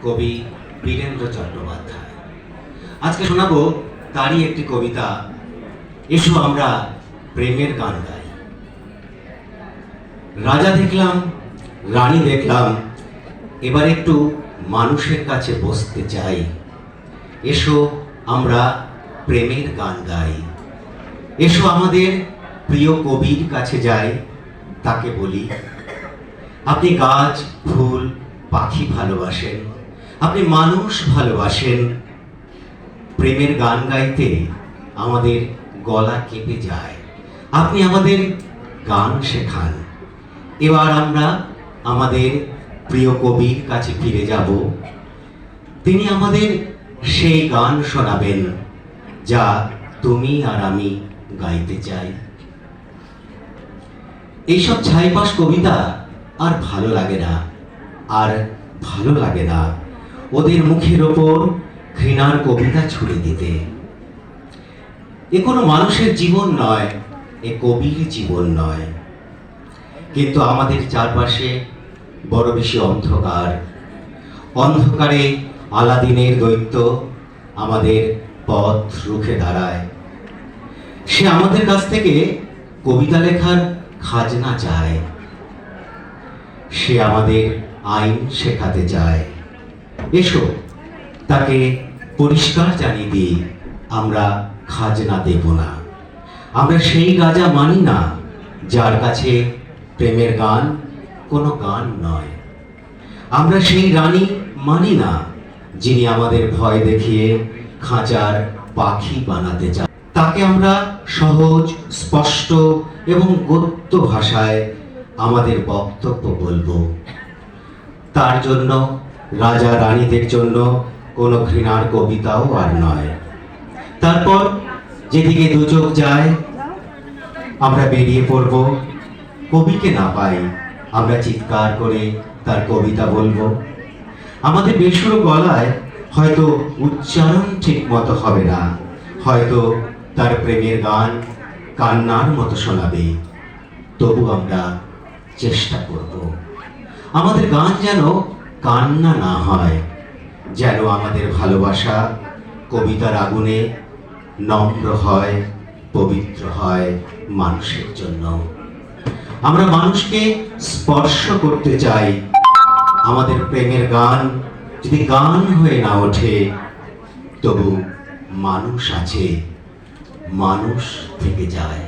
কবি বীরেন্দ্র চট্টোপাধ্যায়। আজকে শোনাবো তারই একটি কবিতা, এসো আমরা প্রেমের গান গাই। রাজা দেখলাম, রানী দেখলাম, এবার একটু মানুষের কাছে বসতে চাই। এসো আমরা প্রেমের গান গাই। এসো আমাদের প্রিয় কবির কাছে যাই, তাকে বলি, আপনি গাছ, ফুল, পাখি ভালোবাসেন, আপনি মানুষ ভালোবাসেন। প্রেমের গান গাইতে আমাদের গলা কেঁপে যায়, আপনি আমাদের গান শেখান। এবার আমরা আমাদের প্রিয় কবির কাছে ফিরে যাব। তিনি আমাদের সেই গান শোনাবেন যা তুমি আর আমি গাইতে চাই। এইসব ছাইপাশ কবিতা আর ভালো লাগে না, আর ভালো লাগে না ওদের মুখের ওপর ঘৃণার কবিতা ছুড়ে দিতে। এ কোনো মানুষের জীবন নয়, এ কবির জীবন নয়। কিন্তু আমাদের চারপাশে বড় বেশি অন্ধকার। অন্ধকারে আলাদিনের দৈত্য আমাদের পথ রুখে দাঁড়ায়। সে আমাদের কাছ থেকে কবিতা লেখার খাজনা চায়। সে আমাদের আইন শেখাতে চায়। এসো তাকে পরিষ্কার জানিয়ে দিই, আমরা খাজনা দেব না। আমরা সেই রাজা মানি না যার কাছে প্রেমের গান কোনো গান নয়। আমরা সেই রানী মানি না যিনি আমাদের ভয় দেখিয়ে খাঁচার পাখি বানাতে চায়। তাকে আমরা সহজ, স্পষ্ট এবং গদ্য ভাষায় আমাদের বক্তব্য বলবো। তার জন্য, রাজা রানীদের জন্য কোনো ঘৃণার কবিতাও আর নয়। তারপর যেদিকে দু চোখ যায় আমরা বেরিয়ে পড়ব। কবিকে না পাই আমরা চিৎকার করে তার কবিতা বলবো। আমাদের বেসুরো গলায় হয়তো উচ্চারণ ঠিক মতো হবে না, হয়তো তার প্রেমের গান কান্নার মতো শোনাবে। তবু আমরা চেষ্টা করব। আমাদের গান যেন কান্না না হয়, যেন আমাদের ভালোবাসা কবিতার আগুনে নম্র হয়, পবিত্র হয় মানুষের জন্য। আমরা মানুষকে স্পর্শ করতে চাই। আমাদের প্রেমের গান যদি গান হয়ে না ওঠে, তবু মানুষ আছে, মানুষ থেকে যায়।